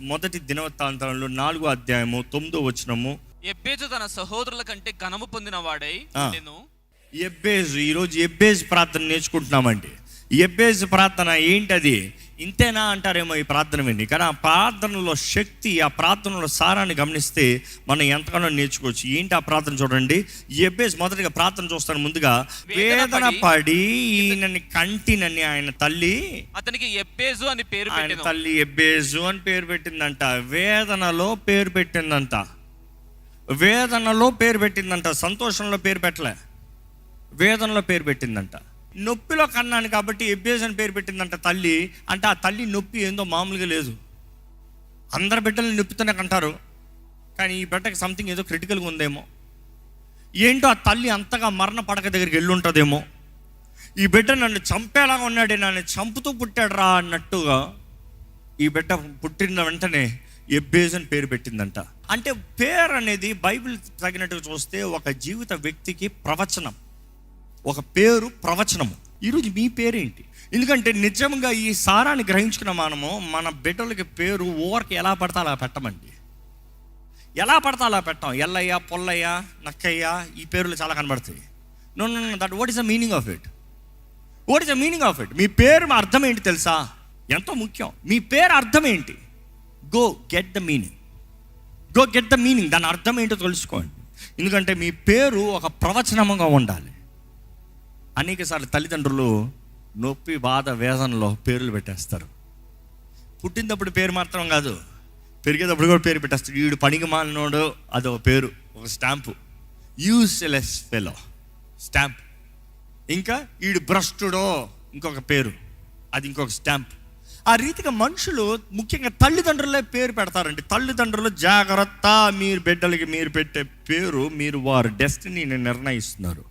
మొదటి దినవృత్తాంతంలో 4వ అధ్యాయము 9వ వచనము. ఎబ్బేజు తన సహోదరుల కంటే ఘనము పొందిన వాడై ఉండెను. ఎబ్బేజు, ఈరోజు ఎబ్బేజు ప్రార్థన నేర్చుకుంటున్నామండి. ఎబ్బేజు ప్రార్థన ఏంటది? ఇంతేనా అంటారేమో ఈ ప్రార్థన విని, కానీ ఆ ప్రార్థనలో శక్తి, ఆ ప్రార్థనలో సారాన్ని గమనిస్తే మనం ఎంతగానో నేర్చుకోవచ్చు. ఏంటి ఆ ప్రార్థన చూడండి. ఎబ్బేజు మొదటిగా ప్రార్థన చూస్తాను. ముందుగా వేదన పడి ఈయనని కంటినని ఆయన తల్లి అతనికి ఎబ్బేజు అని పేరు ఆయన తల్లి ఎబ్బేజు అని పేరు పెట్టిందంట. వేదనలో పేరు పెట్టిందంట. వేదనలో పేరు పెట్టిందంట. సంతోషంలో పేరు పెట్టలే, వేదనలో పేరు పెట్టిందంట. నొప్పిలో కన్నాను కాబట్టి ఎబ్బేజు అని పేరు పెట్టిందంట తల్లి. అంటే ఆ తల్లి నొప్పి ఏందో మామూలుగా లేదు. అందరి బిడ్డలు నొప్పితోనే కంటారు, కానీ ఈ బిడ్డకి సంథింగ్ ఏదో క్రిటికల్గా ఉందేమో. ఏంటో ఆ తల్లి అంతగా మరణ పడక దగ్గరికి వెళ్ళి ఉంటుందేమో. ఈ బిడ్డ నన్ను చంపేలాగా ఉన్నాడే, నన్ను చంపుతూ పుట్టాడు రా అన్నట్టుగా ఈ బిడ్డ పుట్టిన వెంటనే ఎబ్బేజు అని పేరు పెట్టిందంట. అంటే పేరు అనేది బైబిల్ తగినట్టుగా చూస్తే ఒక జీవిత వ్యక్తికి ప్రవచనం. ఒక పేరు ప్రవచనము. ఈరోజు మీ పేరేంటి? ఎందుకంటే నిజంగా ఈ సారాన్ని గ్రహించుకున్న మనము మన బిడ్డలకి పేరు ఓవర్కి ఎలా పడతా అలా పెట్టమండి. ఎలా పడతా అలా పెట్టాం. ఎల్లయ్య, పొల్లయ్య, నక్కయ్య, ఈ పేర్లు చాలా కనబడతాయి. No no no, that what is the meaning of it? What is the meaning of it? మీ పేరు అర్థం ఏంటి తెలుసా? ఎంతో ముఖ్యం. మీ పేరు అర్థం ఏంటి? Go get the meaning. Go get the meaning. దాని అర్థం ఏంటో తెలుసుకోండి. ఎందుకంటే మీ పేరు ఒక ప్రవచనముగా ఉండాలి. అనేక సార్లు తల్లిదండ్రులు నొప్పి, బాధ, వేదనలో పేర్లు పెట్టేస్తారు. పుట్టినప్పుడు పేరు మాత్రం కాదు, పెరిగేటప్పుడు కూడా పేరు పెట్టేస్తారు. వీడు పనికి మాలినోడు, అదో పేరు, ఒక స్టాంపు. Useless fellow stamp. ఇంకా వీడు భ్రష్టుడో ఇంకొక పేరు, అది ఇంకొక స్టాంప్. ఆ రీతిగా మనుషులు, ముఖ్యంగా తల్లిదండ్రులే పేరు పెడతారండి. తల్లిదండ్రులు జాగ్రత్త, మీరు బిడ్డలకి మీరు పెట్టే పేరు మీరు వారి డెస్టినీని నిర్ణయిస్తున్నారు,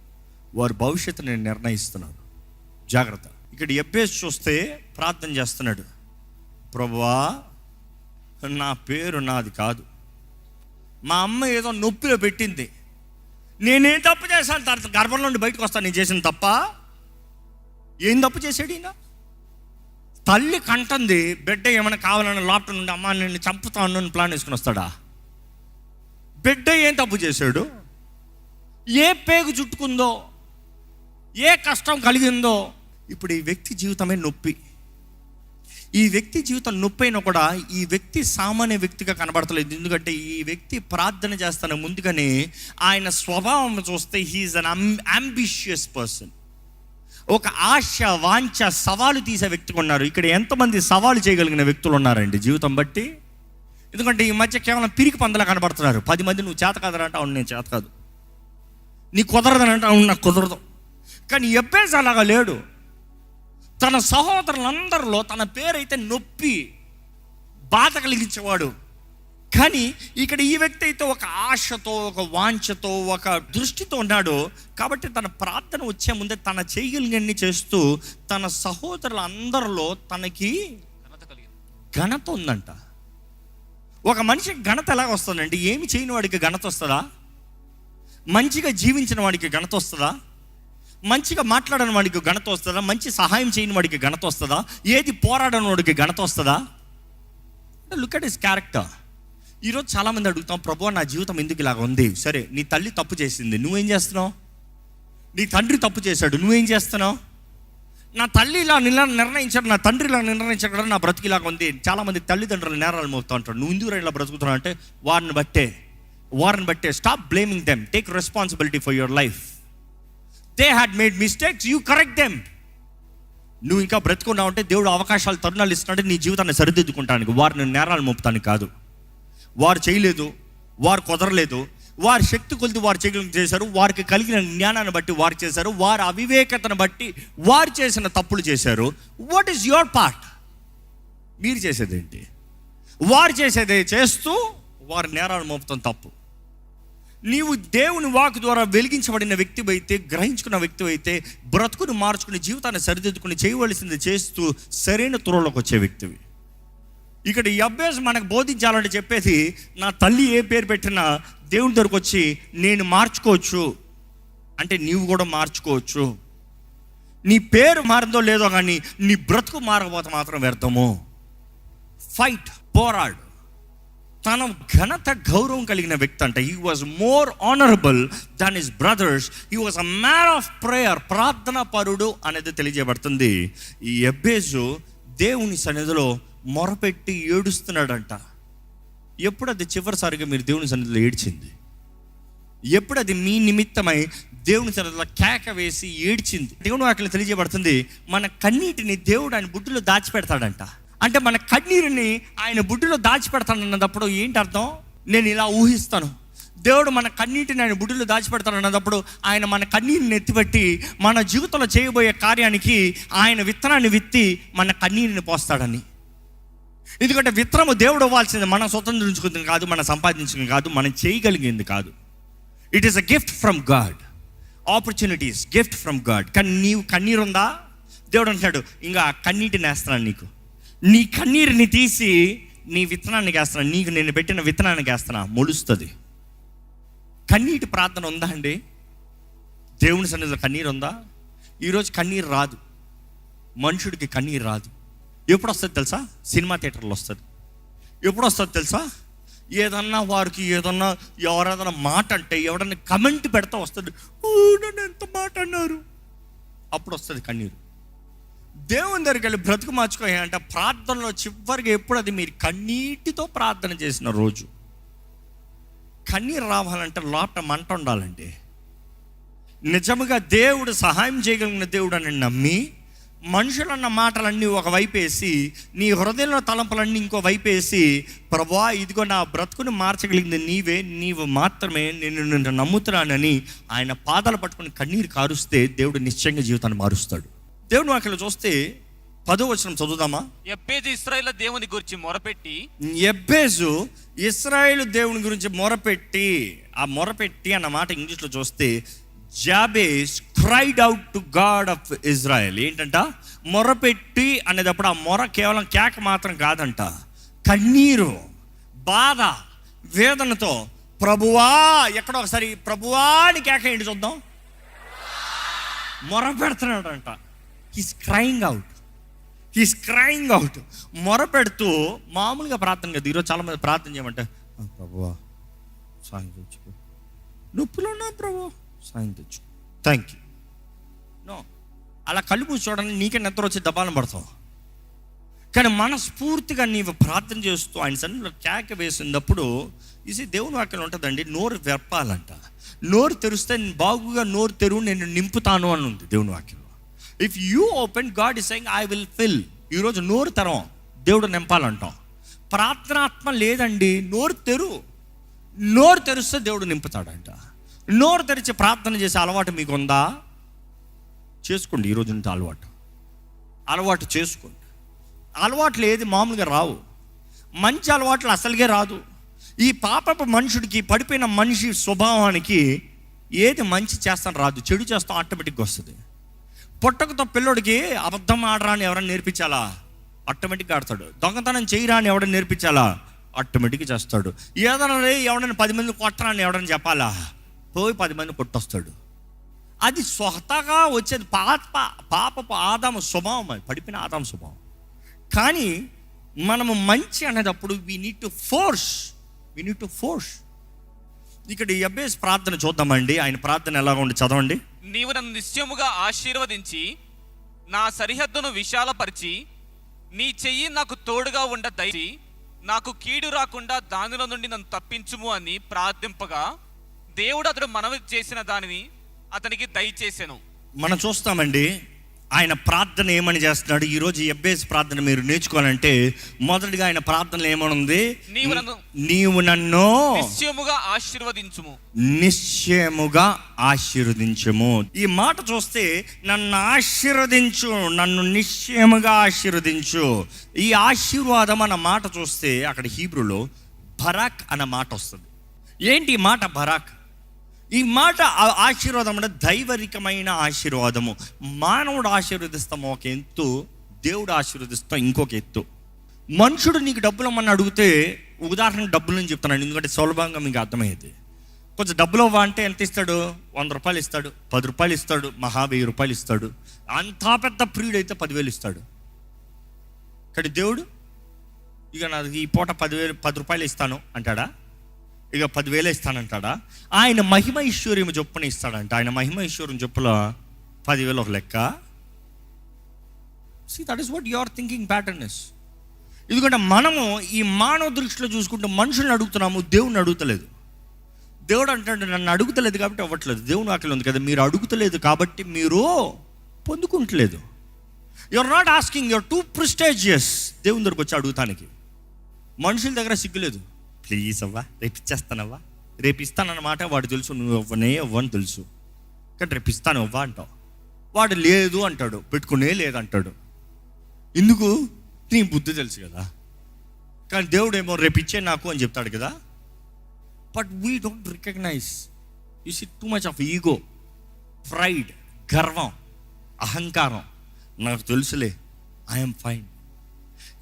వారి భవిష్యత్తుని నిర్ణయిస్తున్నారు. జాగ్రత్త. ఇక్కడ ఎబ్బేజు చూస్తే ప్రార్థన చేస్తున్నాడు. ప్రభువా, నా పేరు నాది కాదు, మా అమ్మ ఏదో నొప్పిలో పెట్టింది, నేనేం తప్పు చేశాను? తర్వాత గర్భం నుండి బయటకు వస్తాను, నేను చేసిన తప్ప? ఏం తప్పు చేశాడు ఈయన? తల్లి కంటుంది, బిడ్డ ఏమైనా కావాలని లోపల నుండి అమ్మ నిన్ను చంపుతాను అని ప్లాన్ వేసుకుని వస్తాడా? బిడ్డ ఏం తప్పు చేశాడు? ఏ పేగు చుట్టుకుందో, ఏ కష్టం కలిగిందో? ఇప్పుడు ఈ వ్యక్తి జీవితమే నొప్పి. ఈ వ్యక్తి జీవితం నొప్పి అయినా కూడా ఈ వ్యక్తి సామాన్య వ్యక్తిగా కనబడతలేదు. ఎందుకంటే ఈ వ్యక్తి ప్రార్థన చేస్తాను ముందుగానే ఆయన స్వభావం చూస్తే హీఈస్ అన్ అంబిషియస్ పర్సన్. ఒక ఆశ, వాంఛ, సవాలు తీసే వ్యక్తిగా ఉన్నారు. ఇక్కడ ఎంతమంది సవాలు చేయగలిగిన వ్యక్తులు ఉన్నారండి జీవితం బట్టి? ఎందుకంటే ఈ మధ్య కేవలం పిరికి పందలా కనబడుతున్నారు. 10 మంది నువ్వు చేత కాదనంటే అవును నేను చేత కాదు, నీ కుదరదనంటే అవును నాకు కుదరదు. కానీ ఎబ్బేజు అలాగా లేడు. తన సహోదరులందరిలో తన పేరైతే నొప్పి, బాధ కలిగించేవాడు. కానీ ఇక్కడ ఈ వ్యక్తి అయితే ఒక ఆశతో, ఒక వాంఛతో, ఒక దృష్టితో ఉన్నాడు. కాబట్టి తన ప్రార్థన వచ్చే ముందే తన చేయగలిగన్ని చేస్తూ తన సహోదరులందరిలో తనకి ఘనత ఉందంట. ఒక మనిషికి ఘనత ఎలాగ వస్తుందండి? ఏమి చేయని వాడికి ఘనత వస్తుందా? మంచిగా జీవించిన వాడికి ఘనత వస్తుందా? మంచిగా మాట్లాడని వాడికి ఘనత వస్తుందా? మంచి సహాయం చేయని వాడికి ఘనత వస్తుందా? ఏది పోరాడని వాడికి ఘనత వస్తుందా? Look at his character. ఈరోజు చాలామంది అడుగుతాం, ప్రభువా నా జీవితం ఎందుకు ఇలాగ ఉంది? సరే, నీ తల్లి తప్పు చేసింది, నువ్వేం చేస్తున్నావు? నీ తండ్రి తప్పు చేశాడు, నువ్వేం చేస్తున్నావు? నా తల్లి ఇలా నిర్ణయించాడు, నా తండ్రి ఇలా నిర్ణయించాడు కదా నా బ్రతికి ఇలాగ ఉంది. చాలామంది తల్లిదండ్రులు నేరాలు మోపుతూ ఉంటారు. నువ్వు ఎందుకు ఇలా బ్రతుకుతున్నావు అంటే వారిని బట్టే. Stop blaming them, take responsibility for your life. They had made mistakes, you correct them. నువ్వు ఇంకా బ్రతుకున్నావు అంటే దేవుడు అవకాశాలు, తరుణాలు ఇస్తున్నాడు నీ జీవితాన్ని సరిదిద్దుకుంటానికి. వారిని నేరాలు మోపుతానికి కాదు. వారు చేయలేదు, వారు కుదరలేదు, వారి శక్తి కొలిది వారు చేశారు, వారికి కలిగిన జ్ఞానాన్ని బట్టి వారు చేశారు, వారి అవివేకతను బట్టి వారు చేసిన తప్పులు చేశారు. What is your part? మీరు చేసేదేంటి? వారు చేసేదే చేస్తూ వారి నేరాలు మోపుతాం తప్పు. నీవు దేవుని వాక్ ద్వారా వెలిగించబడిన వ్యక్తి అయితే, గ్రహించుకున్న వ్యక్తి అయితే, బ్రతుకుని మార్చుకుని జీవితాన్ని సరిదిద్దుకుని చేయవలసింది చేస్తూ సరైన త్రోవలోకి వచ్చే వ్యక్తివి. ఇక్కడ ఈ అభ్యాసం మనకు బోధించాలంటే చెప్పేది, నా తల్లి ఏ పేరు పెట్టినా దేవుని దగ్గరకు వచ్చి నేను మార్చుకోవచ్చు అంటే నీవు కూడా మార్చుకోవచ్చు. నీ పేరు మారిందో లేదో కానీ నీ బ్రతుకు మారకపోతే మాత్రం వ్యర్థము. ఫైట్, పోరాడు. తన ఘనత గౌరవం కలిగిన వ్యక్తి అంట. He was more honourable than his brothers. He was a man of prayer, ప్రార్థనా పరుడు అనేది తెలియజేయబడుతుంది. ఈ యెబేజు దేవుని సన్నిధిలో మొరపెట్టి ఏడుస్తున్నాడంట. ఎప్పుడు అది చివరిసారిగా మీరు దేవుని సన్నిధిలో ఏడ్చింది? ఎప్పుడు అది మీ నిమిత్తమై దేవుని సన్నిధిలో కేక వేసి ఏడ్చింది? దేవుని వాక్యం తెలియజేయబడుతుంది, మన కన్నీటిని దేవుడు ఆయన బుడ్డులో దాచిపెడతాడంట. అంటే మన కన్నీరుని ఆయన బుడ్డులో దాచిపెడతాడన్నప్పుడు ఏంటి అర్థం? నేను ఇలా ఊహిస్తాను, దేవుడు మన కన్నీటిని ఆయన బుడ్డులో దాచిపెడతాడన్నప్పుడు ఆయన మన కన్నీరుని ఎత్తిపెట్టి మన జీవితంలో చేయబోయే కార్యానికి ఆయన విత్తనాన్ని విత్తి మన కన్నీరుని పోస్తాడని. ఎందుకంటే విత్తనము దేవుడు ఇవ్వాల్సింది, మనం స్వతంత్రించుకుంది కాదు, మనం సంపాదించుకుంది కాదు, మనం చేయగలిగింది కాదు. It is a gift from God. Opportunities gift from God. కానీ నీవు కన్నీరు ఉందా? దేవుడు అంటాడు, ఇంకా కన్నీటిని వేస్తున్నాను, నీకు నీ కన్నీరుని తీసి నీ విత్తనానికి వేస్తున్నాను, నీకు నేను పెట్టిన విత్తనానికి వేస్తున్నా, మొలుస్తుంది. కన్నీటి ప్రార్థన ఉందా అండి? దేవుని సన్నిధిలో కన్నీరు ఉందా? ఈరోజు కన్నీరు రాదు, మనుషుడికి కన్నీరు రాదు. ఎప్పుడు వస్తుంది తెలుసా? సినిమా థియేటర్లో వస్తుంది. ఎప్పుడు వస్తుంది తెలుసా? ఏదన్నా వారికి ఏదన్నా ఎవరేదన్నా మాట అంటే, ఎవడన్నా కమెంట్ పెడతా వస్తుంది, నన్ను ఎంత మాట అన్నారు, అప్పుడు వస్తుంది కన్నీరు. దేవుని దగ్గరికి వెళ్ళి బ్రతుకు మార్చుకోవాలంటే ప్రార్థనలో చివరికి ఎప్పుడు అది మీరు కన్నీటితో ప్రార్థన చేసిన రోజు. కన్నీరు రావాలంటే లోపల మంట ఉండాలండి. నిజముగా దేవుడు సహాయం చేయగలిగిన దేవుడు అని నమ్మి మనుషులన్న మాటలన్నీ ఒక వైపేసి, నీ హృదయంలో తలంపులన్నీ ఇంకో వైపేసి, ప్రభువా ఇదిగో నా బ్రతుకుని మార్చగలిగింది నీవే, నీవు మాత్రమే, నేను నమ్ముతున్నానని ఆయన పాదాలు పట్టుకుని కన్నీరు కారుస్తే దేవుడు నిశ్చయంగా జీవితాన్ని మారుస్తాడు. దేవుని వాక్యంలో చూస్తే 10వ వచనం చదువుదామా? యెబేజు ఇశ్రాయేలు దేవుని గురించి మొరపెట్టి, యెబేజు ఇశ్రాయేలు దేవుని గురించి మొరపెట్టి, ఆ మొరపెట్టి అన్న మాట ఇంగ్లీష్లో చూస్తే Jabez cried out to God of Israel. ఏంటంట? మొరపెట్టి అనేటప్పుడు ఆ మొర కేవలం కేక మాత్రం కాదంట, కన్నీరు, బాధ, వేదనతో ప్రభువా, ఎక్కడో ఒకసారి ప్రభువా అని కేక ఏంటి చూద్దాం. మొర పెడుతున్నాడంట. He's crying out, he's crying out. మొర పెడుతూ మామూలుగా ప్రార్థన కదా. ఈరోజు చాలా మంది ప్రార్థన చేయమంటే, ప్రభువా సాయం తెచ్చుకో, నొప్పులు ఉన్నా ప్రభు సాయం తెచ్చు, థ్యాంక్ యూ. నో, అలా కళ్ళు మూసి చూడండి, నీకే నిద్ర వచ్చి దబాలను పడతావు. కానీ మనస్ఫూర్తిగా నీవు ప్రార్థన చేస్తూ ఆయన సన్నిధిలో కేక వేసినప్పుడు ఇది దేవుని వాక్యంలో ఉంటుందండి, నోరు వెప్పాలంట. నోరు తెరిస్తే బాగుగా నోరు తెరువు, నేను నింపుతాను అని ఉంది దేవుని వాక్యంలో. If you open, God is saying I will fill. ఈరోజు నోరు తెరం, దేవుడు నింపాలంటాం. ప్రార్థనాత్మ లేదండి, నోరు తెరువు. నోరు తెరిస్తే దేవుడు నింపుతాడంట. నోరు తెరిచి ప్రార్థన చేసే అలవాటు మీకు ఉందా? చేసుకోండి. ఈరోజు నుంచి అలవాటు చేసుకోండి. అలవాట్లు ఏది మామూలుగా రావు, మంచి అలవాట్లు అసలుగే రాదు. ఈ పాపపు మనుషుడికి, పడిపోయిన మనిషి స్వభావానికి ఏది మంచి చేస్తాను రాదు, చెడు చేస్తాం ఆటోమేటిక్గా వస్తుంది. పుట్టకతో పిల్లోడికి అబద్ధం ఆడరా అని ఎవరైనా నేర్పించాలా? ఆటోమేటిక్గా ఆడతాడు. దొంగతనం చేయరా అని ఎవరైనా నేర్పించాలా? ఆటోమేటిక్గా చేస్తాడు. ఏదైనా ఎవడైనా 10 మంది కొట్టరా అని ఎవడైనా చెప్పాలా? పోయి 10 మంది కొట్టొస్తాడు. అది స్వతగా వచ్చేది పాపపు ఆదాము స్వభావం, అది పడిపోయిన ఆదాము స్వభావం. కానీ మనము మంచి అనేటప్పుడు వీ నీడ్ టు ఫోర్స్. ఇక్కడ యెబేజు ప్రార్థన చూద్దామండి. ఆయన ప్రార్థన ఎలా ఉండి చదవండి. నీవు నన్ను నిశ్చయముగా ఆశీర్వదించి నా సరిహద్దును విశాలపరిచి నీ చెయ్యి నాకు తోడుగా ఉండ దయచి నాకు కీడు రాకుండా దానిలో నుండి నన్ను తప్పించుము అని ప్రార్థింపగా దేవుడు అతడు మనవి చేసిన దానిని అతనికి దయచేసెను. మనం చూస్తామండి ఆయన ప్రార్థన ఏమని చేస్తున్నాడు. ఈరోజు యెబేజు ప్రార్థన మీరు నేర్చుకోవాలంటే మొదటిగా ఆయన ప్రార్థనలో ఏమనుంది? నీవు నన్ను నిశ్చయముగా ఆశీర్వదించుము. ఈ మాట చూస్తే నన్ను ఆశీర్వదించు, నన్ను నిశ్చయముగా ఆశీర్వదించు. ఈ ఆశీర్వాదం అన్న మాట చూస్తే అక్కడ హీబ్రూలో బరాక్ అన్న మాట వస్తుంది. ఏంటి ఈ మాట బరాక్? ఈ మాట ఆశీర్వాదం అంటే దైవరికమైన ఆశీర్వాదము. మానవుడు ఆశీర్వదిస్తాము ఒక ఎత్తు, దేవుడు ఆశీర్వదిస్తాం ఇంకొక ఎత్తు. మనుషుడు నీకు డబ్బులు ఇమ్మని అడిగితే, ఉదాహరణకు డబ్బులు అని చెప్తున్నాను ఎందుకంటే సులభంగా మీకు అర్థమయ్యేది. కొంచెం డబ్బులు ఇవ్వ అంటే ఎంత ఇస్తాడు? 100 రూపాయలు ఇస్తాడు, 10 రూపాయలు ఇస్తాడు, మహా 1000 రూపాయలు ఇస్తాడు. అంతా పెద్ద ప్రియుడు అయితే 10,000 ఇస్తాడు. కానీ దేవుడు ఇక నాకు ఈ పూట 10 రూపాయలు ఇస్తాను అంటాడా? ఇక 10,000 ఇస్తానంటాడా? ఆయన మహిమ ఐశ్వర్యం చొప్పున ఇస్తాడంట. ఆయన మహిమ ఐశ్వర్యం చొప్పులో 10,000 ఒక లెక్క. That is what your thinking pattern is. ఎందుకంటే మనము ఈ మానవ దృష్టిలో చూసుకుంటే మనుషుల్ని అడుగుతున్నాము, దేవుణ్ణి అడుగుతలేదు. దేవుడు అంటాడు, నన్ను అడుగుతలేదు కాబట్టి అవ్వట్లేదు. దేవుని వాక్యం ఉంది కదా, మీరు అడుగుతలేదు కాబట్టి మీరు పొందుకుంటలేదు. You're not asking, you're too prestigious దేవుని దగ్గరకు వచ్చి అడుగుతానికి. మనుషుల దగ్గర సిగ్గులేదు. ప్లీజ్ అవ్వా, రేపు ఇచ్చేస్తానవ్వా, రేపు ఇస్తానన్నమాట వాడు తెలుసు, నువ్వు అవ్వని తెలుసు, కానీ రేపు ఇస్తాను అవ్వా అంటావు. వాడు లేదు అంటాడు, పెట్టుకునే లేదంటాడు. ఎందుకు? నీ బుద్ధి తెలుసు కదా. కానీ దేవుడు ఏమో రేపు ఇచ్చే నాకు అని చెప్తాడు కదా. But we don't recognize. You see too much of ego, pride, గర్వం, అహంకారం. నాకు తెలుసులే, ఐఎమ్ ఫైన్.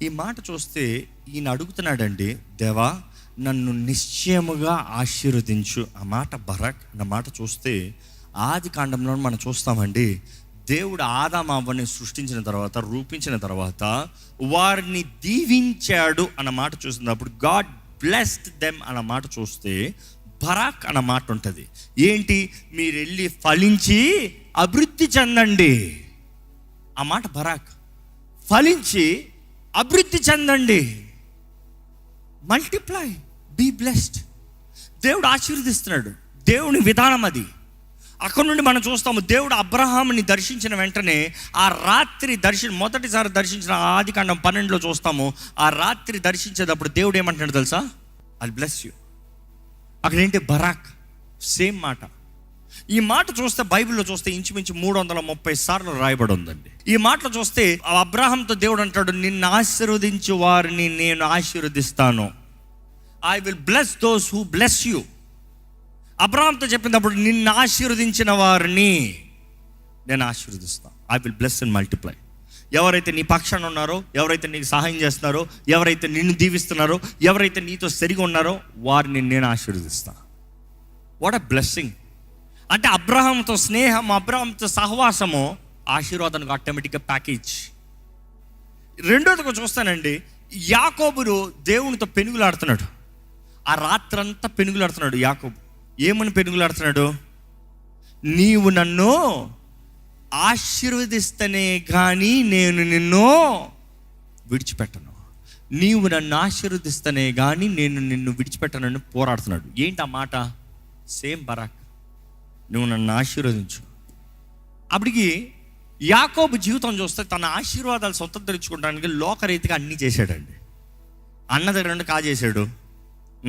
ఈ మాట చూస్తే ఈయన అడుగుతున్నాడండి, దేవా నన్ను నిశ్చయముగా ఆశీర్వదించు. ఆ మాట బరక్ అన్న మాట చూస్తే ఆది కాండంలో మనం చూస్తామండి. దేవుడు ఆదాము అవ్వని సృష్టించిన తర్వాత, రూపించిన తర్వాత వారిని దీవించాడు అన్న మాట చూసినప్పుడు గాడ్ బ్లెస్డ్ దెమ్ అన్న మాట చూస్తే బరాక్ అన్న మాట ఉంటుంది. ఏంటి? మీరు వెళ్ళి ఫలించి అభివృద్ధి చెందండి. ఆ మాట బరాక్. ఫలించి అభివృద్ధి చెందండి, మల్టిప్లై, బీ బ్లెస్డ్. దేవుడు ఆశీర్వదిస్తున్నాడు. దేవుని విధానం అది. అక్కడ నుండి మనం చూస్తాము, దేవుడు అబ్రహాముని దర్శించిన వెంటనే ఆ రాత్రి మొదటిసారి దర్శించిన ఆది కాండం 12లో చూస్తాము. ఆ రాత్రి దర్శించేటప్పుడు దేవుడు ఏమంటున్నాడు తెలుసా? I'll bless you. అక్కడ ఏంటి? బరాక్. సేమ్ మాట. ఈ మాట చూస్తే బైబిల్లో చూస్తే ఇంచుమించు 330 సార్లు రాయబడి ఉందండి. ఈ మాటలో చూస్తే అబ్రహాంతో దేవుడు అంటాడు, నిన్ను ఆశీర్వదించు వారిని నేను ఆశీర్వదిస్తాను. I will bless those who bless you. అబ్రహాంతో చెప్పినప్పుడు నిన్ను ఆశీర్వదించిన వారిని నేను ఆశీర్వదిస్తాను. I will bless and multiply. ఎవరైతే నీ పక్షాన ఉన్నారో, ఎవరైతే నీకు సహాయం చేస్తున్నారో, ఎవరైతే నిన్ను దీవిస్తున్నారో, ఎవరైతే నీతో సరిగా ఉన్నారో వారిని నేను ఆశీర్వదిస్తాను. What a blessing. అంటే అబ్రహాంతో స్నేహం, అబ్రహాంతో సహవాసము ఆశీర్వాదానికి ఆటోమేటిక్గా ప్యాకేజ్. రెండోదిగా చూస్తానండి, యాకోబుడు దేవునితో పెనుగులాడుతున్నాడు. ఆ రాత్రంతా పెనుగులాడుతున్నాడు యాకోబు. ఏమని పెనుగులాడుతున్నాడు? నీవు నన్ను ఆశీర్వదిస్తేనే కానీ నేను నిన్ను విడిచిపెట్టను, నీవు నన్ను ఆశీర్వదిస్తేనే కానీ నేను నిన్ను విడిచిపెట్టనని పోరాడుతున్నాడు. ఏంటి ఆ మాట? సేమ్ బరాక్. నువ్వు నన్ను ఆశీర్వదించు. అప్పటికి యాకోబు జీవితం చూస్తే తన ఆశీర్వాదాలు స్వతంత్రించుకోవడానికి లోకరీతిగా అన్నీ చేశాడండి. అన్న దగ్గర నుండి కాజేశాడు,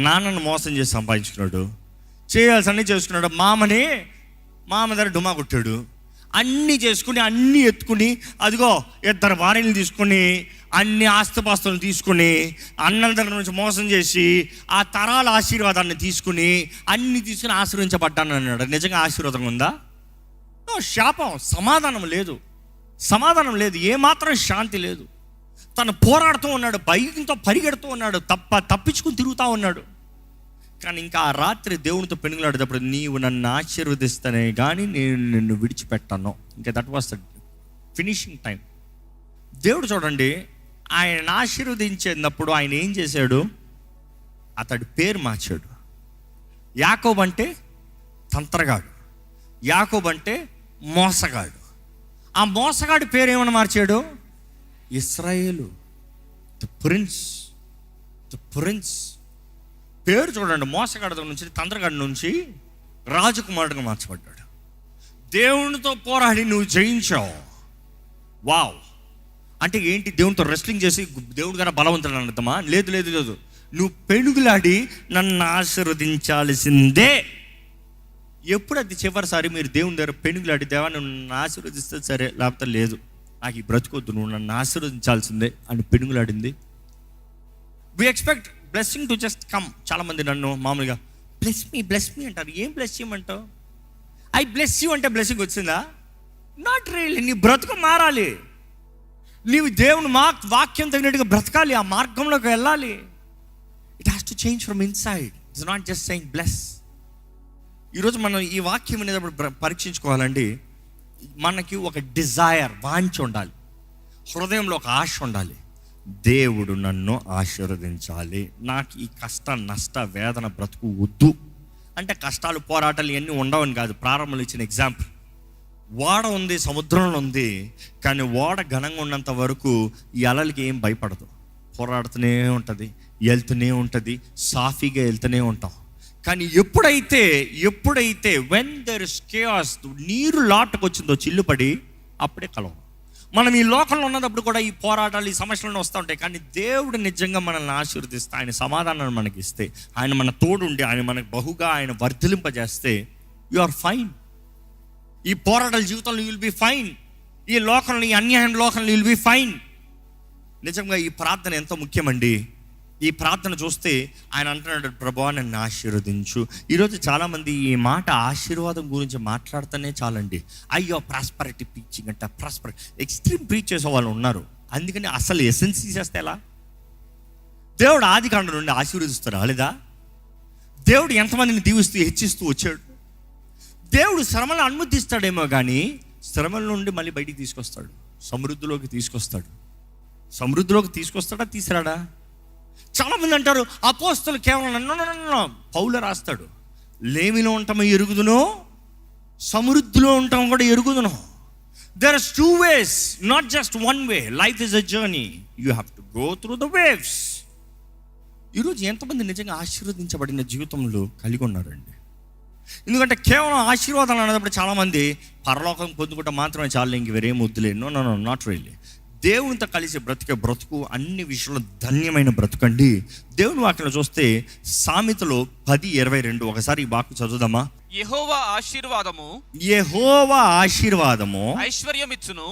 నాన్నను మోసం చేసి సంపాదించుకున్నాడు, చేయాల్సి చేసుకున్నాడు, మామ దగ్గర డుమా కొట్టాడు, అన్నీ చేసుకుని అన్నీ ఎత్తుకుని, అదిగో 2 భార్యలు తీసుకుని, అన్ని ఆస్తిపాస్తులను తీసుకుని, అన్నల దగ్గర నుంచి మోసం చేసి ఆ తరాల ఆశీర్వాదాన్ని తీసుకుని అన్ని తీసుకుని ఆశీర్వించబడ్డాను అన్నాడు. నిజంగా ఆశీర్వాదం ఉందా? శాపం. సమాధానం లేదు, ఏమాత్రం శాంతి లేదు. తను పోరాడుతూ ఉన్నాడు, భయంతో పరిగెడుతూ ఉన్నాడు, తప్పించుకుని తిరుగుతూ ఉన్నాడు. కానీ ఇంకా ఆ రాత్రి దేవునితో పెనుగులాడేటప్పుడు, నీవు నన్ను ఆశీర్వదిస్తేనే కానీ నేను నిన్ను విడిచిపెట్టాను. ఇంకా that was the finishing time. దేవుడు చూడండి, ఆయన ఆశీర్వదించేటప్పుడు ఆయన ఏం చేశాడు? అతడి పేరు మార్చాడు. యాకోబు అంటే తంత్రగాడు, యాకోబు అంటే మోసగాడు. ఆ మోసగాడి పేరు ఏమని మార్చాడు? ఇశ్రాయేలు. The prince. పేరు చూడండి, మోసగాడి నుంచి, తంత్రగాడి నుంచి రాజకుమారుడిగా మార్చబడ్డాడు. దేవునితో పోరాడి నువ్వు జయించావు. వావ్. అంటే ఏంటి? దేవునితో రెస్లింగ్ చేసి దేవుడు కన్నా బలవంతుడు అర్థమా? లేదు. నువ్వు పెనుగులాడి నన్ను ఆశీర్వదించాల్సిందే. ఎప్పుడు అది చివరిసారి మీరు దేవుని దగ్గర పెనుగులాడి, దేవా నువ్వు నన్ను ఆశీర్వదిస్తే సరే, లేకపోతే లేదు, నాకు ఈ బ్రతుకొద్దు, నువ్వు నన్ను ఆశీర్వదించాల్సిందే అని పెనుగులాడింది? We expect blessing to just come. చాలామంది నన్ను మామూలుగా బ్లెస్ మీ అంటారు. ఏం బ్లెస్ చేయమంటావు? ఐ బ్లెస్ యూ అంటే బ్లెస్సింగ్ వచ్చిందా? Not really. నీ బ్రతుకు మారాలి, నీవు దేవుని వాక్యం తగినట్టుగా బ్రతకాలి, ఆ మార్గంలోకి వెళ్ళాలి. It has to change from inside. It's not just saying bless. ఈరోజు మనం ఈ వాక్యం అనేటప్పుడు పరీక్షించుకోవాలండి. మనకి ఒక డిజైర్, వాంఛ ఉండాలి, హృదయంలో ఒక ఆశ ఉండాలి. దేవుడు నన్ను ఆశీర్వదించాలి, నాకు ఈ కష్ట నష్ట వేదన బ్రతుకు వద్దు అంటే కష్టాలు పోరాటాలు ఇవన్నీ ఉండవని కాదు. ప్రారంభంలో ఇచ్చిన ఎగ్జాంపుల్, ఓడ ఉంది, సముద్రంలో ఉంది, కానీ ఓడ ఘనంగా ఉన్నంత వరకు ఈ అలలకి ఏం భయపడదు, పోరాడుతూనే ఉంటుంది, వెళ్తూనే ఉంటుంది, సాఫీగా వెళ్తూనే ఉంటాం. కానీ ఎప్పుడైతే వెన్ దెర్ ఇస్ కేయాస్, నీరు లాటకు వచ్చిందో చిల్లుపడి, అప్పుడే కలవం. మనం ఈ లోకంలో ఉన్నప్పుడు కూడా ఈ పోరాటాలు, ఈ సమస్యలను వస్తూ ఉంటాయి. కానీ దేవుడు నిజంగా మనల్ని ఆశీర్వదిస్తే, ఆయన సమాధానాన్ని మనకి ఇస్తే, ఆయన మన తోడుండి, ఆయన మనకు బహుగా ఆయన వర్ధిలింపజేస్తే, యు ఆర్ ఫైన్. ఈ పోరాటాల జీవితంలో యూ విల్ బి ఫైన్. ఈ లోకంలో, ఈ అన్యాయం లోకంలో యూ విల్ బి ఫైన్. నిజంగా ఈ ప్రార్థన ఎంతో ముఖ్యమండి. ఈ ప్రార్థన చూస్తే ఆయన అంటున్నాడు, ప్రభువా నన్ను ఆశీర్వదించు. ఈరోజు చాలామంది ఈ మాట ఆశీర్వాదం గురించి మాట్లాడుతూనే చాలండి. అయ్యో ప్రాస్పరిటీ ప్రీచింగ్ అంట, ప్రాస్పరిటీ ఎక్స్ట్రీమ్ ప్రీచ్ చేసే వాళ్ళు ఉన్నారు. అందుకని అసలు ఎసెన్స్ చేస్తే ఎలా? దేవుడు ఆదికాండం నుండి ఆశీర్వదిస్తారు లేదా? దేవుడు ఎంతమందిని దీవిస్తూ హెచ్చిస్తూ వచ్చాడు. దేవుడు శ్రమలు అనుమతిస్తాడేమో కానీ శ్రమల నుండి మళ్ళీ బయటికి తీసుకొస్తాడు, సమృద్ధిలోకి తీసుకొస్తాడా తీసుకురాడా? చాలామంది అంటారు అపోస్తలు కేవలం పౌలు రాస్తాడు, లేమిలో ఉంటామో ఎరుగుదునో, సమృద్ధిలో ఉంటాం కూడా ఎరుగుదునో. There are 2 ways, not just 1 way. Life is a journey, you have to go through the waves. ఈరోజు ఎంతమంది నిజంగా ఆశీర్వదించబడిన జీవితంలో కలిగి ఉన్నారండి? ఎందుకంటే కేవలం ఆశీర్వాదాలు అనేటప్పుడు చాలామంది పరలోకం పొందుకుంటే మాత్రమే చాలు, ఇంక వేరేం వద్దులే. No, not really. దేవునితో కలిసి బ్రతికే బ్రతుకు అన్ని విషయంలో ధన్యమైన బ్రతుకండి. దేవుని వాక్యంలో చూస్తే సామెతలో 10:22 ఒకసారి ఈ వాక్యం చదువుదామా? యెహోవా ఆశీర్వాదము ఐశ్వర్యమిచ్చును.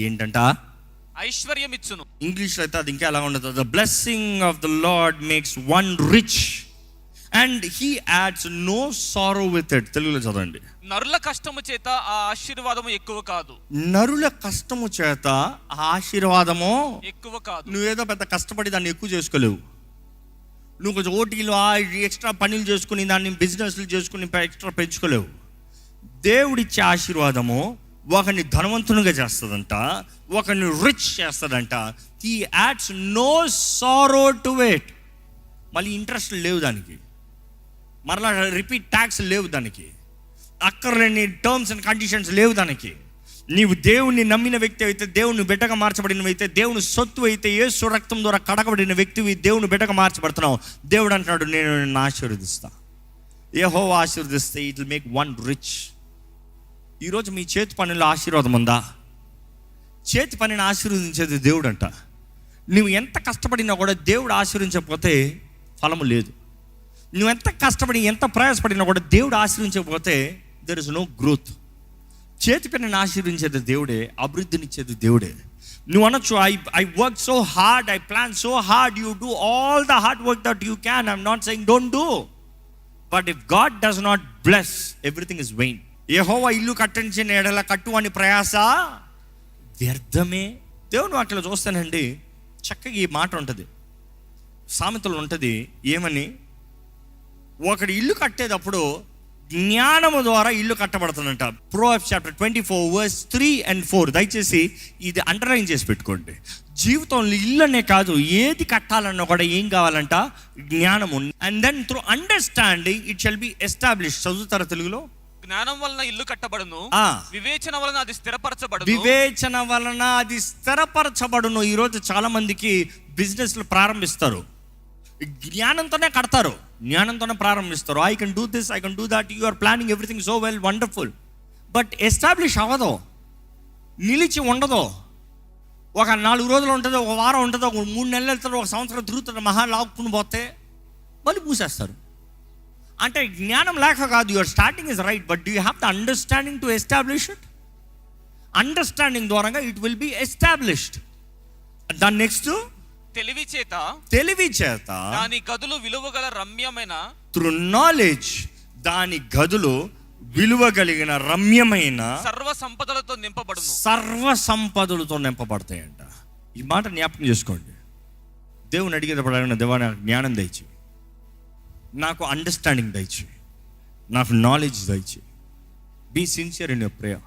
ఏంటంట? ఐశ్వర్యమిచ్చును. ఇంగ్లీష్లో అయితే అది ఇంకా ఎలా ఉండదు, the blessing of the lord makes one rich and he adds no sorrow with it. తెలుగులో చదవండి. నరుల కష్టము చేత ఆ ఆశీర్వాదము ఎక్కువ కాదు. నరుల కష్టము చేత ఆ ఆశీర్వాదము ఎక్కువ కాదు. నువ్వేదో పెద్ద కష్టపడి దాన్ని ఎక్కువ చేసుకోలేవు. నువ్వు కొంచెం ఓటీలు ఎక్స్ట్రా పనులు చేసుకుని దాన్ని బిజినెస్లు చేసుకుని ఎక్స్ట్రా పెంచుకోలేవు. దేవుడిచ్చే ఆశీర్వాదము ఒకరిని ధనవంతునిగా చేస్తుందంట, ఒకరిని రిచ్ చేస్తుందంట. He adds no sorrow to it. మళ్ళీ ఇంట్రెస్ట్ లేవు దానికి, మరలా రిపీట్ ట్యాక్స్ లేవు దానికి, అక్కర్లేని టర్మ్స్ అండ్ కండిషన్స్ లేవు దానికి. నీవు దేవుణ్ణి నమ్మిన వ్యక్తి అయితే, దేవుని బిడ్డగా మార్చబడినవైతే, దేవుని సొత్తు అయితే, యేసు రక్తం ద్వారా కడగబడిన వ్యక్తివి, దేవుని బిడ్డగా మార్చబడుతున్నావు. దేవుడు అంటున్నాడు, నేను నిన్ను ఆశీర్వదిస్తా. యెహోవా ఆశీర్వదిస్తే it will make one rich. ఈరోజు మీ చేతి పనిలో ఆశీర్వాదం ఉందా? చేతి పనిని ఆశీర్వదించేది దేవుడు అంట. నువ్వు ఎంత కష్టపడినా కూడా దేవుడు ఆశీర్వించకపోతే ఫలము లేదు. నువ్వు ఎంత కష్టపడి ఎంత ప్రయాసపడినా కూడా దేవుడు ఆశీర్వించకపోతే దెర్ ఇస్ నో గ్రోత్. చేతి పనిని ఆశీర్వించేది దేవుడే, అభివృద్ధినిచ్చేది దేవుడే. నువ్వు అనొచ్చు, I work so hard, I plan so hard. You do all the hard work that you can. I'm not saying don't do, but if God does not bless, everything is vain. యెహోవా ఇల్లు కట్టించిన ఎడల కట్టు అని ప్రయాస వ్యర్థమే. దేవుని వాక్యలో చూస్తానండి, చక్కగా ఈ మాట ఉంటుంది, సామెతలు ఉంటుంది. ఏమని? ఒకటి ఇల్లు కట్టేటప్పుడు జ్ఞానము ద్వారా ఇల్లు కట్టబడుతుందంట. Proverbs chapter 24:3-4. దయచేసి ఇది అండర్లైన్ చేసి పెట్టుకోండి. జీవితంలో ఇల్లు అనే కాదు, ఏది కట్టాలన్నా కూడా ఏం కావాలంట? జ్ఞానము. And then through understanding it shall be establish. చదువుతారా తెలుగులో? జ్ఞానం వలన ఇల్లు కట్టబడును, వివేచన వలన అది స్థిరపరచబడును. ఈరోజు చాలా మందికి బిజినెస్లు ప్రారంభిస్తారు, జ్ఞానంతోనే కడతారు, జ్ఞానంతోనే ప్రారంభిస్తారు. I can do this, I can do that. You are planning everything so well, wonderful. But establish అవ్వదు, నిలిచి ఉండదు. ఒక 4 రోజులు ఉంటుంది, ఒక వారం ఉంటుంది, ఒక 3 నెలలు వెళ్తారు, ఒక సంవత్సరం తిరుగుతారు, మహా లాక్కుని పోతే మళ్ళీ మూసేస్తారు. అంటే జ్ఞానం లేక కాదు, your starting is right, but do you have the understanding to establish it. Understanding ద్వారా ఇట్ విల్ బి ఎస్టాబ్లిష్డ్. దాని నెక్స్ట్ తెలివి చేత దాని గదులు విలువగల రమ్యమైన, త్రూ నాలెడ్జ్ దాని గదులు విలువ కలిగిన రమ్యమైన సర్వ సంపదలతో నింపబడతాయంట. ఈ మాట జ్ఞాపకం చేసుకోండి. దేవుని అడిగేటప్పుడు, దేవా నాకు జ్ఞానం దయచి, నాకు అండర్స్టాండింగ్ దయచి, నాకు నాలెడ్జ్ దయచి. Be sincere in your prayer,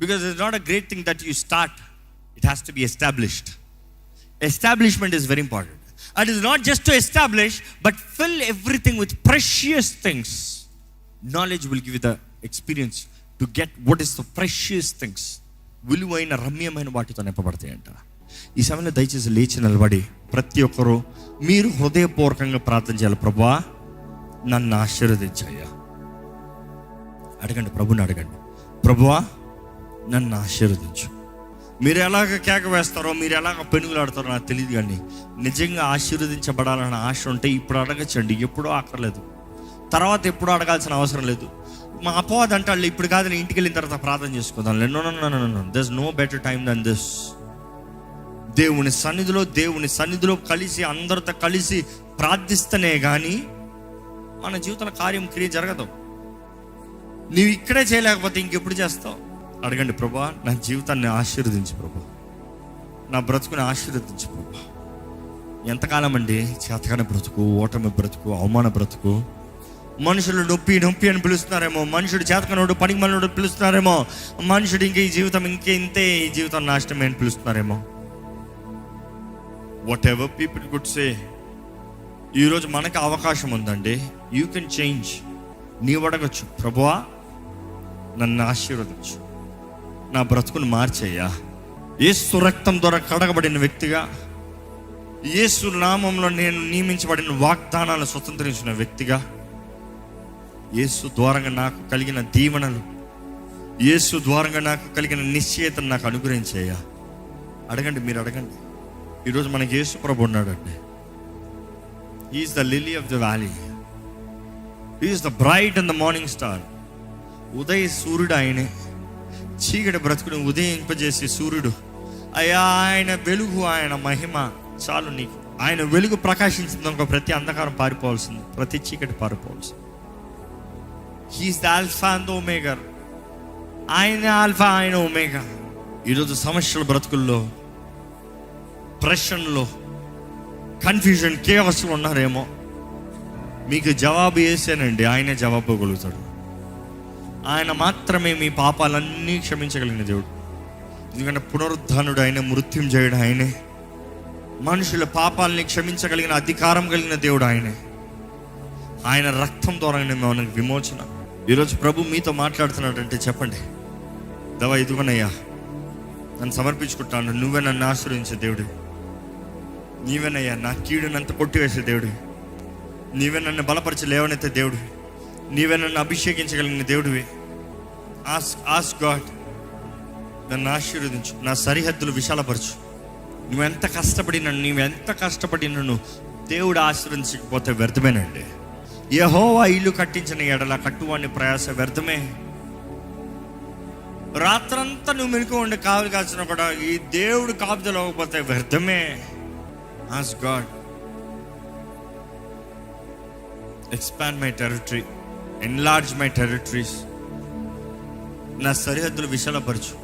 because it's not a great thing that you start, it has to be established. Establishment is very important. And is not just to establish but fill everything with precious things. Knowledge will give the experience to get what is the precious things. విలువైన రమ్యమైన వాటితో నింపబడతాయంట. ఈ సమయంలో దయచేసి లేచి నిలబడి ప్రతి ఒక్కరూ మీరు హృదయపూర్వకంగా ప్రార్థన చేయాలి. ప్రభువా నన్ను ఆశీర్వదించయ్యా. అడగండి, ప్రభుని అడగండి. ప్రభువా నన్ను ఆశీర్వదించు. మీరు ఎలాగ కేక వేస్తారో, మీరు ఎలాగ పెనుగులాడతారో నాకు తెలియదు, కానీ నిజంగా ఆశీర్వదించబడాలన్న ఆశ ఉంటే ఇప్పుడు అడగచ్చండి. ఎప్పుడో అక్కర్లేదు, తర్వాత ఎప్పుడో అడగాల్సిన అవసరం లేదు. మా అపవాది అంటే వాళ్ళు ఇప్పుడు కాదు, నేను ఇంటికి వెళ్ళిన తర్వాత ప్రార్థన చేసుకోదాం. No, there's no better time than this. దేవుని సన్నిధిలో కలిసి అందరితో కలిసి ప్రార్థిస్తేనే కానీ మన జీవితంలో క్రియ జరగదు. నీవు ఇక్కడే చేయలేకపోతే ఇంకెప్పుడు చేస్తావు? అడగండి, ప్రభువా నా జీవితాన్ని ఆశీర్వదించు ప్రభు, నా బ్రతుకుని ఆశీర్వదించు ప్రభు. ఎంతకాలం అండి చేతకాని బ్రతుకు, ఓటమి బ్రతుకు, అవమాన బ్రతుకు. మనుషులు నొప్పి అని పిలుస్తున్నారేమో, మనుషుడు చేతకనోడు పనికి మనోడు పిలుస్తున్నారేమో, మనుషుడు ఇంకే ఈ జీవితం నాశనమే అని పిలుస్తున్నారేమో. Whatever people could say, ఈరోజు మనకు అవకాశం ఉందండి. You can change. నీవు అడగచ్చు, ప్రభువా నన్ను ఆశీర్వదించు, నా బ్రతుకును మార్చేయ్యా. యేసు రక్తం ద్వారా కడగబడిన వ్యక్తిగా, యేసు నామంలో నేను నియమించబడిన వాగ్దానాలను స్వతంత్రించిన వ్యక్తిగా, యేసు ద్వారంగా నాకు కలిగిన దీవెనలు, యేసు ద్వారంగా నాకు కలిగిన నిశ్చయతను నాకు అనుగ్రహించేయ్యా. అడగండి, మీరు అడగండి. ఈరోజు మనకి యేసు ప్రభు ఉన్నాడండి. Is the lily of the valley, is the bright and the morning star. ఉదయ సూర్యుడు ఆయనే. చీకటి బ్రతుకుని ఉదయింపజేసే సూర్యుడు అయ్యా, ఆయన వెలుగు, ఆయన మహిమ చాలు నీకు. ఆయన వెలుగు ప్రకాశించిందనుకో ప్రతి అంధకారం పారిపోవాల్సింది, ప్రతి చీకటి పారిపోవాల్సింది. He's the alpha and omega. ఆయన ఆల్ఫా, ఆయన ఒమేగా. ఈరోజు సమస్యల బ్రతుకుల్లో, ప్రెషన్లో, కన్ఫ్యూజన్, కేవస్లో ఉన్నారేమో. మీకు జవాబు వేసానండి, ఆయనే జవాబు ఇవ్వగలుగుతాడు. ఆయన మాత్రమే మీ పాపాలన్నీ క్షమించగలిగిన దేవుడు. ఎందుకంటే పునరుద్ధానుడు ఆయన, మృత్యుంజయుడు ఆయనే. మనుషుల పాపాలని క్షమించగలిగిన అధికారం కలిగిన దేవుడు ఆయనే. ఆయన రక్తం ద్వారానే మనకు విమోచన. ఈరోజు ప్రభు మీతో మాట్లాడుతున్నాడంటే చెప్పండి, దవా ఇదిగోనయ్యా నన్ను సమర్పించుకుంటాను, నువ్వే నన్ను ఆశ్రయించే దేవుడు, నీవేనయ్యా నా కీడునంత కొట్టివేసే దేవుడు, నీవే నన్ను బలపరిచి లేవనెత్తే దేవుడు, నీవే నన్ను అభిషేకించగలిగిన దేవుడివి. ఆస్క్ గాడ్, నన్ను ఆశీర్వదించు, నా సరిహద్దులు విశాలపరచు. నువ్వెంత కష్టపడినను దేవుడు ఆశీర్వదించకపోతే వ్యర్థమేనండి. యెహోవా ఇల్లు కట్టించిన ఎడల కట్టువాని ప్రయాస వ్యర్థమే. రాత్రంతా నువ్వు మెలకు ఉండి కావలి కాల్చిన కూడా ఈ దేవుడు కాపుదలు అవ్వకపోతే వ్యర్థమే. Ask God, expand my territory, enlarge my territories. నా సరిహద్దులు విశాలపరచు.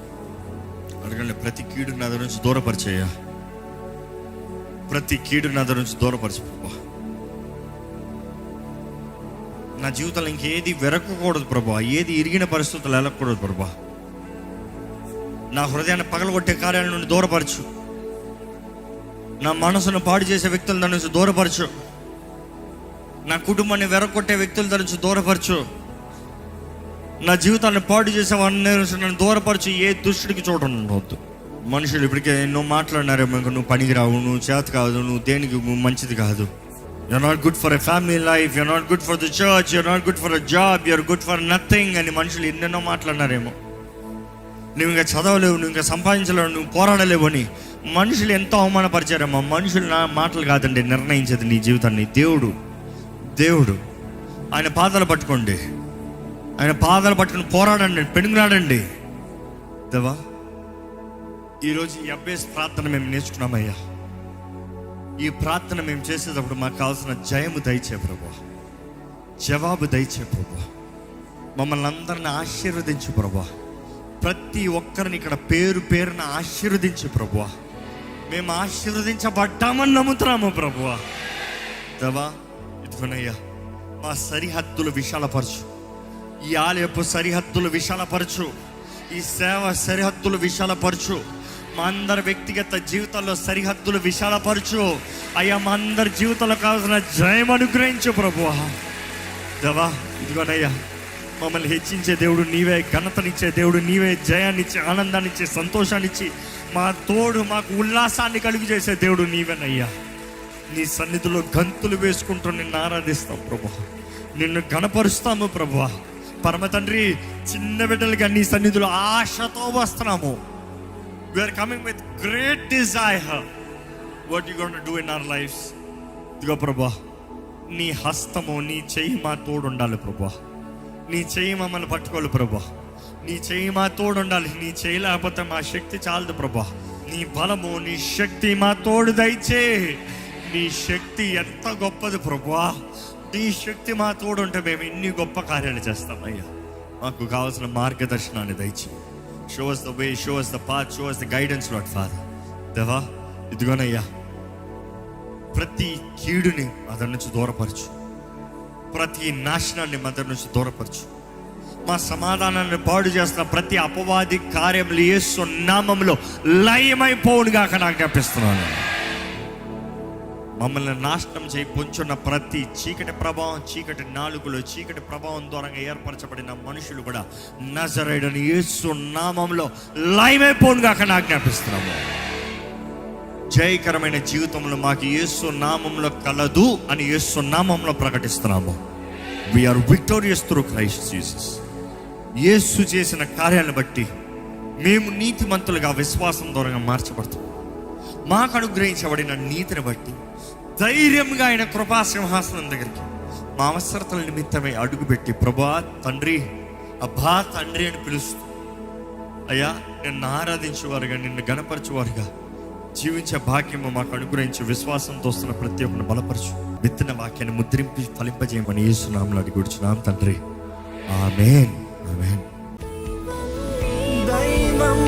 అడగండి, ప్రతి కీడు నా దగ్గర నుంచి దూరపరిచేయ్యా, ప్రతి కీడు నా దగ్గర నుంచి దూరపరచు ప్రభా. నా జీవితంలో ఇంకేది వెరకకూడదు ప్రభా, ఏది ఇరిగిన పరిస్థితులు వెళ్ళకూడదు ప్రభా. నా హృదయాన్ని పగలగొట్టే కార్యాల నుండి దూరపరచు. నా మనసును పాడు చేసే వ్యక్తుల దాని నుంచి దూరపరచు. నా కుటుంబాన్ని వెరగొట్టే వ్యక్తుల దాని నుంచి దూరపరచు. నా జీవితాన్ని పాడు చేసే వాడిని నన్ను దూరపరచు. ఏ దుష్టుడికి చోటు ఉండవద్దు. మనుషులు ఇప్పటికే ఎన్నో మాట్లాడినారేమో, నువ్వు పనికి రావు, నువ్వు చేత కాదు, నువ్వు దేనికి మంచిది కాదు, you're not good for a family life, you're not good for the church, you're not good for a job, you're good for nothing అని మనుషులు ఎన్నెన్నో మాట్లాడినారేమో. నువ్వు ఇంకా చదవలేవు, నువ్వు ఇంకా సంపాదించలేవు, నువ్వు పోరాడలేవు అని మనుషులు ఎంతో అవమానపరిచారేమో. మనుషులు నా మాటలు కాదండి నిర్ణయించేది నీ జీవితాన్ని. దేవుడు ఆయన పాదాలు పట్టుకోండి, ఆయన పాదాలు పట్టుకుని పోరాడండి, పెనుగులాడండి. దేవా, ఈరోజు ఈ అభ్యాస ప్రార్థన మేము నేర్చుకున్నామయ్యా. ఈ ప్రార్థన మేము చేసేటప్పుడు మాకు కావాల్సిన జయము దయచే ప్రభా, జవాబు దయచే ప్రభా. మమ్మల్ని అందరిని ఆశీర్వదించు ప్రభా. ప్రతి ఒక్కరిని ఇక్కడ పేరు పేరున ఆశీర్వదించు ప్రభువా. మేము ఆశీర్వదించబడ్డామని నమ్ముతున్నాము ప్రభువా. దేవా, ఇదిగోనయ్యా మా సరిహద్దులు విశాలపరచు. ఈ ఆలయపు సరిహద్దులు విశాలపరచు. ఈ సేవ సరిహద్దులు విశాలపరచు. మా అందరి వ్యక్తిగత జీవితాల్లో సరిహద్దులు విశాలపరచు అయ్యా. మా అందరి జీవితంలో కావాల్సిన జయం అనుగ్రహించు ప్రభువా. దేవా ఇదిగోనయ్యా, మమ్మల్ని హెచ్చించే దేవుడు నీవే, ఘనతనిచ్చే దేవుడు నీవే, జయాన్నిచ్చి ఆనందాన్నిచ్చి సంతోషాన్నిచ్చి మా తోడు మాకు ఉల్లాసాన్ని కలుగు చేసే దేవుడు నీవేనయ్యా. నీ సన్నిధిలో గంతులు వేసుకుంటూ నిన్ను ఆరాధిస్తాం ప్రభువా, నిన్ను గణపరుస్తాము ప్రభువా. పరమ తండ్రి, చిన్న బిడ్డలుగా నీ సన్నిధిలో ఆశతో వస్తున్నాము. We are coming with great desire what you gonna do in our lives. ఇదిగో ప్రభువా, నీ హస్తము, నీ చెయ్యి మా తోడు ఉండాలి ప్రభువా. నీ చెయ్యి మమ్మల్ని పట్టుకోవాలి ప్రభువా. నీ చెయ్యి మా తోడు ఉండాలి. నీ చెయ్యి లేకపోతే మా శక్తి చాలదు ప్రభువా. నీ బలము, నీ శక్తి మా తోడు దయచే. నీ శక్తి ఎంత గొప్పది ప్రభువా. నీ శక్తి మా తోడు ఉంటే మేము ఎన్ని గొప్ప కార్యాలు చేస్తామయ్యా. మాకు కావాల్సిన మార్గదర్శనాన్ని దయచి. Show us the way, show us the path, show us the guidance, Lord Father. దేవా ఇదిగోనయ్యా, ప్రతి కీడుని అతని నుంచి దూరపరచు, ప్రతి నాశనాన్ని మదర్ నుంచి దూరపరచు. మా సమాధానాన్ని పాడు చేస్తున్న ప్రతి అపవాది కార్యములు యేసు నామములో లయమైపోవునుగా నాకు జ్ఞాపిస్తున్నాను. మమ్మల్ని నాశనం చేయి పొంచున్న ప్రతి చీకటి ప్రభావం, చీకటి నాలుగులో చీకటి ప్రభావం ద్వారా ఏర్పరచబడిన మనుషులు కూడా నజరేయుడైన యేసు నామములో లయమైపోవునుగా నాకు జ్ఞాపిస్తున్నాము. జయకరమైన జీవితంలో మాకు యేసు నామంలో కలదు అని యేసు నామంలో ప్రకటిస్తున్నాము. We're victorious through Christ Jesus. యేసు చేసిన కార్యాలను బట్టి మేము నీతిమంతులుగా విశ్వాసం ద్వారా మార్చబడతాం. మాకు అనుగ్రహించబడిన నీతిని బట్టి ధైర్యంగా ఆయన కృపా సింహాసనం దగ్గరికి మా అవసరతల నిమిత్తమై అడుగుపెట్టి ప్రభా తండ్రి, అబ్బా తండ్రి అని పిలుస్తూ అయ్యా నిన్ను ఆరాధించేవారుగా, నిన్ను గణపరచేవారుగా జీవించే భాగ్యము మాకు అనుగ్రహించి విశ్వాసంతో వస్తున్న ప్రతి ఒక్కరిని బలపరచు. విత్తన వాక్యాన్ని ముద్రించి ఫలింపజేయమని యేసు నామములో అడిగుచున్నాం తండ్రి. ఆమేన్, ఆమేన్. దైవం